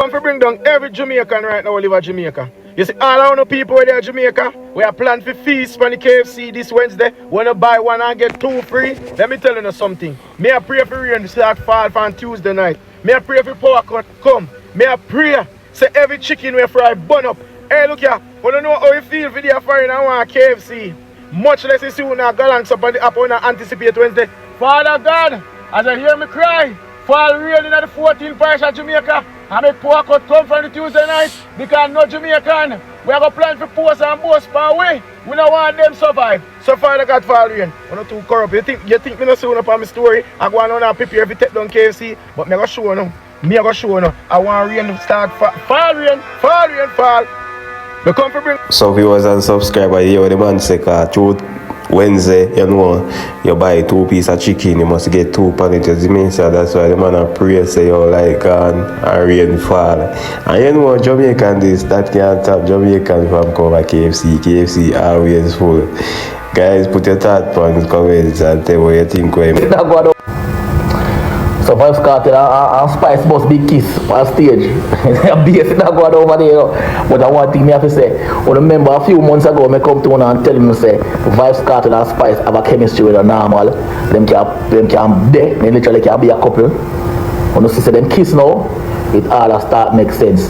I'm to bring down every Jamaican right now who live at Jamaica. You see, all our people where they are Jamaica, we are planning for feast for the KFC this Wednesday. When you buy one and get two free, let me tell you something. May I pray for rain to start fall on Tuesday night. May I pray for power cut come. May I pray, say every chicken we fry burn up. Hey, look here, I don't know how you feel for the fire and want KFC. Much less you see when I go along up on the app when I anticipate Wednesday. Father God, as I hear me cry, fall rain in the 14th parish of Jamaica, and make poor cut come from the Tuesday night, because no Jamaican, we have a plan for post and boast for away. We don't want them survive. So Father God fall rain. We're not too corrupt. You think me not soon up on my story? I go on and prepare if you take down KFC, but me go show you. I want rain to start fall rain. We come for bring. So viewers and subscribers, you the man say through Wednesday, you know, you buy 2 pieces of chicken, you must get 2 panities. So that's why the man a pray say you like and rain fall. And you know Jamaican this that can't stop Jamaican from cover KFC. KFC always full. Guys, put your thought on the comments and tell what you think. So Vybz Kartel and Spice must be kiss on stage. BS not going over there. But I one thing me have to say. I remember a few months ago, I come to one and tell him say Vybz Kartel and Spice have a chemistry with a normal. Them can they literally can be a couple. When you see them kiss now, it all start make sense.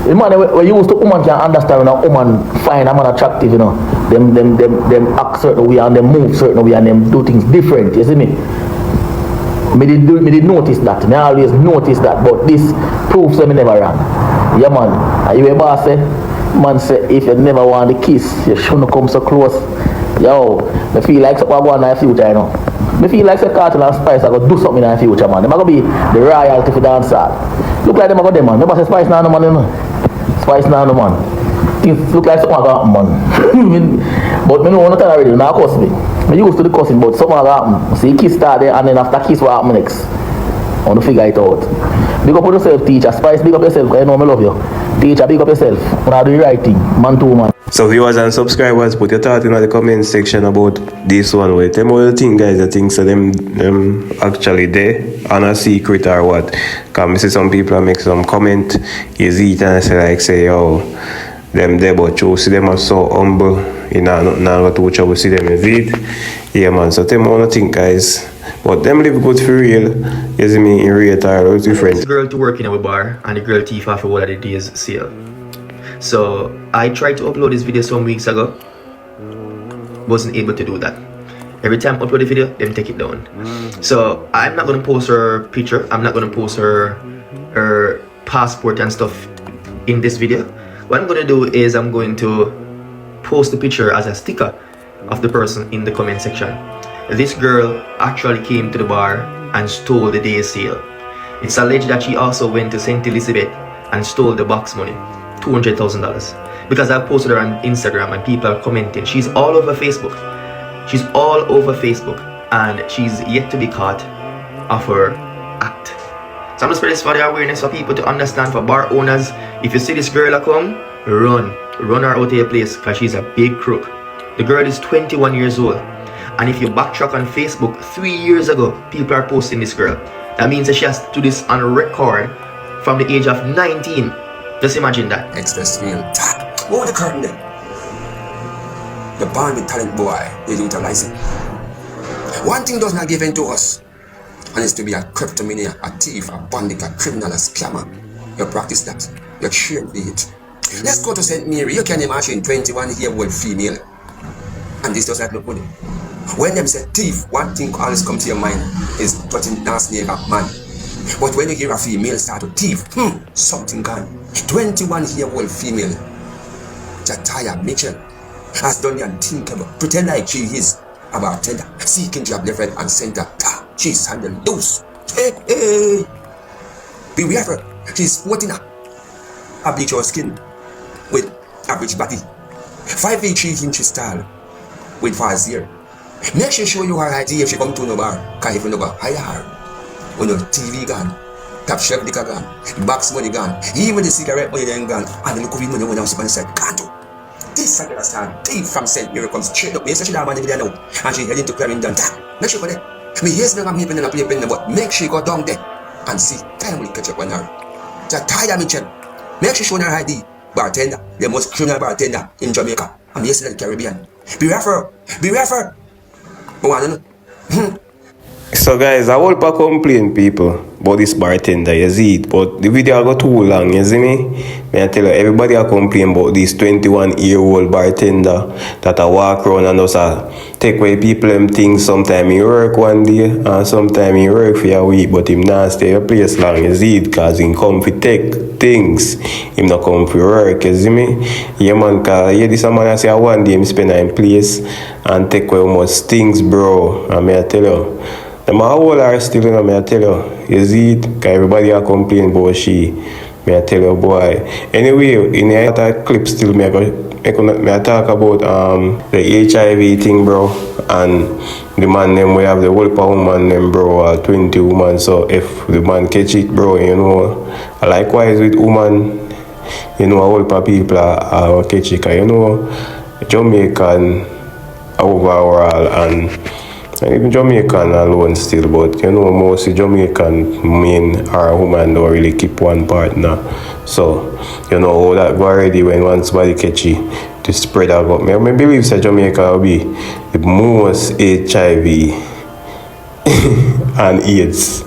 The man when you used to woman can understand when a woman find a man attractive, you know. Them act certain way and them move certain way and them do things different, you see me? Me did notice that. Me always notice that, but this proves that me never wrong. Yeah man, and you ever say, man say if you never want to kiss, you shouldn't come so close. Yo, me feel like something going on in the future, you know. Me feel like the Kartel and Spice are going to do something in the future, man. They're going to be the royalty for dancer. Look like them are going to man. Remember say Spice now no man, you know. Spice now no man. Things look like something going to happen, man. But me know one time already, now cuss me. I used to the cussing, but something happened. See, kiss started there, and then after kiss, what happened next? I want to figure it out. Big up on yourself, teacher. Spice, big up yourself, because I know I love you. Teacher, big up yourself. When I do the right thing, man to man. So viewers and subscribers, put your thought in the comment section about this one. Wait, tell me what you think, guys. I think so them actually there on a secret or what? Because I see some people make some comment, you see it and I say yo, them there, but you see them are so humble. You know, not what to trouble see them in vid. Yeah man, so tell me what you think, guys. But them live good for real. You see me in real time with your friends. The girl to work in our bar and the girl thief after one of the days sale. So I tried to upload this video some weeks ago. Wasn't able to do that. Every time I upload the video, them take it down. So I'm not gonna post her picture. I'm not gonna post her passport and stuff in this video. What I'm gonna do is I'm going to post the picture as a sticker of the person in the comment section. This girl actually came to the bar and stole the day's sale. It's alleged that she also went to St. Elizabeth and stole the box money, $200,000. Because I posted her on Instagram and people are commenting. She's all over Facebook. She's all over Facebook and she's yet to be caught of her act. So I'm just spreading this for the awareness for people to understand, for bar owners. If you see this girl come, run her out of your place because she's a big crook. The girl is 21 years old, and if you backtrack on Facebook 3 years ago, people are posting this girl. That means that she has to do this on record from the age of 19. Just imagine that. Express meal. Over the curtain then. The born with talent boy, they utilize it. One thing does not give in to us, and it's to be a kleptomaniac, a thief, a bandit, a criminal, a scammer. You practice that. You train for it. Let's go to St. Mary. You can imagine 21-year-old female. And this does not look good. When them say thief, one thing always comes to your mind is touching last name of man. But when you hear a female start to thief, something gone. 21-year-old female, Jahtaya Mitchell, has done the unthinkable. Pretend like she is a bartender, seeking job left, right, and center. She's handled loose. Hey. Beware her. She's sporting a bleach or skin with average body, 5 feet 3 inches tall, with fast hair. Make sure show you her ID if she come to no bar, cause if you no go hire her, when your TV gone, top shelf liquor gone, box money gone, even the cigarette money then gone, and the look money when I was on the side, can't do. This is understand, thief from St. Mary comes straight up, yes, she have money there now, and she heading to Clarendon. Make sure for that. Me here's me got me pen and a paper, but make sure you go down there and see, time will catch up on her. Jahtaya Mitchell. Make sure show her ID. Bartender, the most criminal bartender in Jamaica. I'm yes in the Caribbean. Be refer. Be refer. So guys, I will not complain people about this bartender, you see it, but the video got too long, you see me? I tell you, everybody are complain about this 21-year-old bartender that I walk around and just take away people them things. Sometimes he work one day and sometimes he work for a week, but him not stay a place long, you see it, because he come for take things, him not come for work, you see me? Yeah man, cause yeah, this man I say one day him spend in place and take away almost things, bro, and I tell you. The whole are still, you know, I tell you see it? Because everybody are complaining about she. I tell you, boy. Anyway, in the other clip still, I talk about the HIV thing, bro. And the man them, we have the whole woman them, bro, 20 woman. So if the man catch it, bro, you know, likewise with woman, you know, a whole people are catch it. You know, Jamaican overall and even Jamaican alone still, but you know, mostly Jamaican men or women don't really keep one partner. So, you know, all that go already when one somebody catch you to spread out. I believe that Jamaica will be the most HIV and AIDS.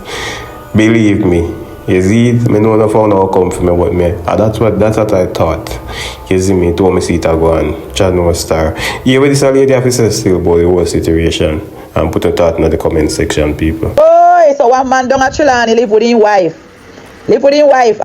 Believe me. You see it? I know no found out come for me, but me. That's what I thought. You see me, told me see it go on. Chad no star. Yeah, but this lady have to say still about the whole situation. And put a thought in the comment section, people. Oh, so one man down at Trelawny live with his wife. Live with his wife.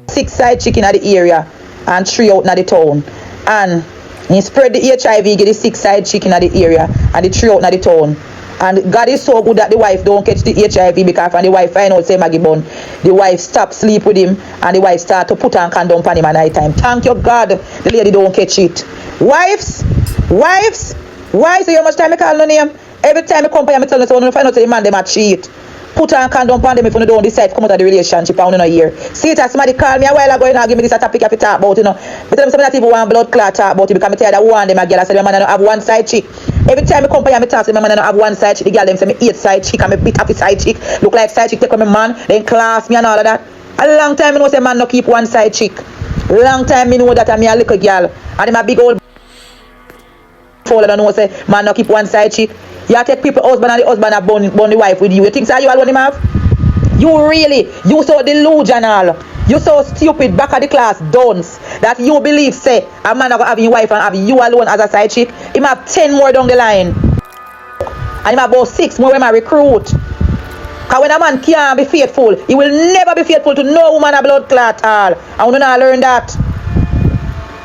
6 side chicken at the area and 3 out in the town. And he spread the HIV, get the 6 side chicken at the area and the 3 out in the town. And God is so good that the wife don't catch the HIV because when the wife find out say Maggie Bun, the wife stop sleep with him and the wife start to put on condom on him at night time. Thank you God, the lady don't catch it. Wives, why so how much time I call no name? Every time I come here, I tell you, so when find out the man them a cheat. Put on condom on them if you don't decide to come out of the relationship and you don't hear. See it as somebody called me a while ago, you know, give me this topic to talk about, you know. But tell them somebody that even want blood clot talk about it because I tell you that one them a girl I said my man don't have one side chick. Every time I come here, I talk to my man don't have one side chick. The girl them say me 8 side chick and me bit up the side chick. Look like side chick take with my man, then class me and all of that. A long time I know say man no keep one side chick. Long time I know that I'm a little girl and I'm a big old fool and I know say man no keep one side chick. You take people husband and the husband have born the wife with you. You think so you alone him have? You so delusional. You so stupid back of the class dunce that you believe say a man gonna have your wife and have you alone as a side chick. Him have 10 more down the line. And him have about 6 more when I recruit. Cause when a man can't be faithful, he will never be faithful to no woman a blood clot all. And we not learn that.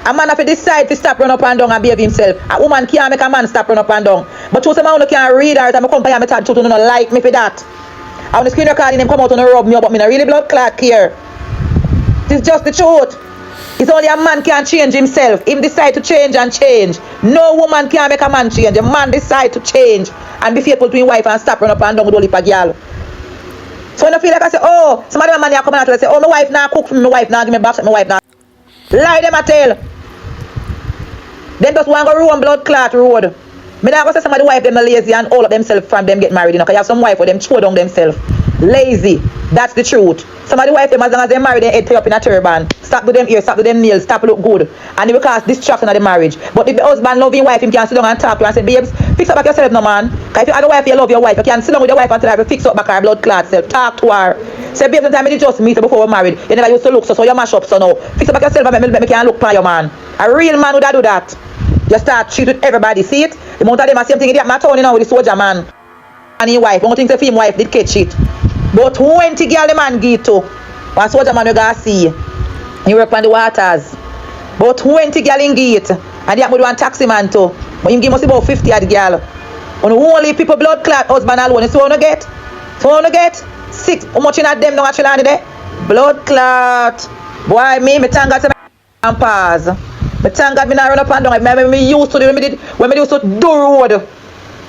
A man have to decide to stop run up and down and behave himself. A woman can't make a man stop run up and down. But to some man who can't read her, I'm come here and talk to you, don't like me for that. And when the screen recording him come out and rub me up, but me not really blood clot here. This is just the truth. It's only a man can change himself. Him decide to change and change. No woman can make a man change. A man decide to change and be faithful to his wife and stop run up and down with all the girl. So when I feel like I say, oh, somebody man here come out and say, oh, my wife now cook for me, my wife now give me back, my wife now. Lie them a tell. Them just want to go ruin blood clot road. Me not go say somebody wife them lazy and all of themselves from them get married, you know, because you have some wife where them throw down themselves. Lazy. That's the truth. Somebody wife them as long as they married, they head tie up in a turban. Stop to them ears, stop to them nails, stop look good. And it will cause distraction of the marriage. But if the husband love his wife, him can sit down and talk to her and say, babes, fix up back yourself no man. Because if you have a wife, you love your wife, you can sit down with your wife and tell her to fix up back her blood clot self. Talk to her. Say, babes, sometimes you just meet her before we're married. You never used to look so you mash up so now. Fix up back yourself and make me can look for your man. A real man would do that. You start cheat with everybody, see it? The amount of them are same thing in my town, you know, with the soldier man and his wife. One thing the film wife did catch it. But 20 girl the man give to. One soldier man you gotta see. He work on the waters. But 20 girl in give it. And they have one taxi man too. But him give must about 50 at the girl. And only people blood clot husband alone. So you get? So you get? 6. How much in that them don't actually land there? Blood clot. Boy, me thank God and pause. But thank God me not run up and down. When me used to do when me used to do road.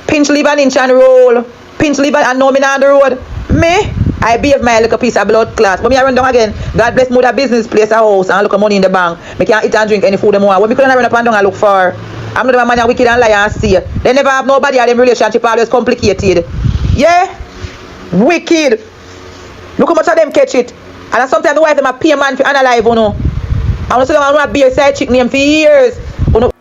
Pinch leave an inch and roll. Pinch leave and know me not on the road. Me, I behave my little piece of blood clot. When me I run down again, God bless me with a business place, a house, and look at money in the bank. Me can't eat and drink any food anymore. When me couldn't run up and down and look for. I'm not the man wicked and lie and see. They never have nobody in them relationship always complicated. Yeah? Wicked. Look how much of them catch it. And sometimes the wife them a pay man for analyze you know. I want to say I want to be a side chick name for years. You know,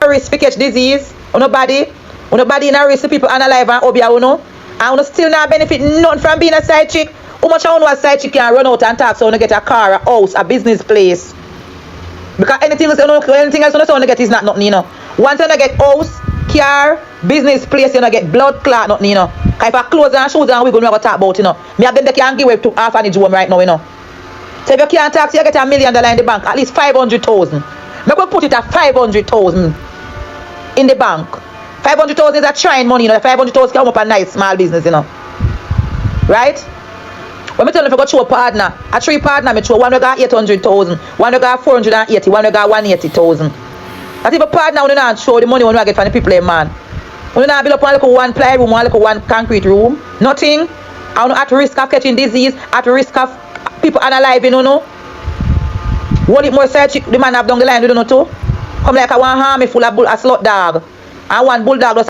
risk to catch disease. You know body in a risk to people analyze and obia you know. And you still not benefit none from being a side chick. How much I know a side chick can run out and talk so you get a car, a house, a business place. Because anything else you get is not nothing, you know. Once you get house, car, business place, you get blood clot, nothing, you know. Because if I clothes and shoes and we going to talk about, you know. Me have them that can give away to orphanage home right now, you know. So if you can't tax, you get $1 million in the bank, at least 500,000. Me go put it at 500,000 in the bank. 500,000 is a trying money, you know. 500,000 can come up a nice small business, you know. Right? When I tell you if I go to a partner, a 3 partner, I throw one we got 800,000, one we got 480, one we got 180,000. That if a partner when you not show the money when you get from the people, man. When you not build up one ply room, one concrete room, nothing. I'm at risk of catching disease, at risk of people analyzing, you know. One it more side chick, the man have down the line, you don't know too. Come like a one army full of a slut dog. And one bulldog does.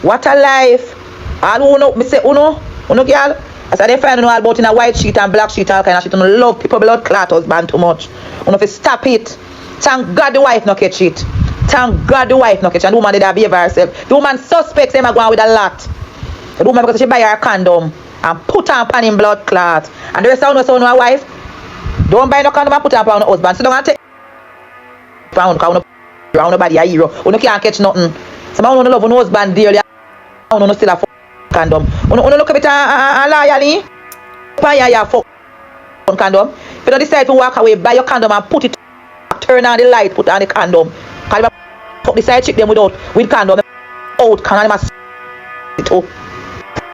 What a life. All uno, me say uno girl. As I find all about in a white sheet and black sheet, all kind of shit. I love people blood clot husband too much. If you stop it, thank God the wife no catch it. Thank God the wife no catch. And the woman did behave herself. The woman suspects him going with a lot. The woman because she buy her condom and put her on him blood clot. And the rest of us her wife, don't buy no condom and put her on her husband. So don't take pound because nobody a hero. You can't catch nothing. Some of you love your husband dearly. You still a condom. You look at it a loyally. You fuck condom. If you don't decide to walk away, buy your condom and put it. Turn on the light, put on the condom. Because if you fuck the side chick them with condom, out can it up.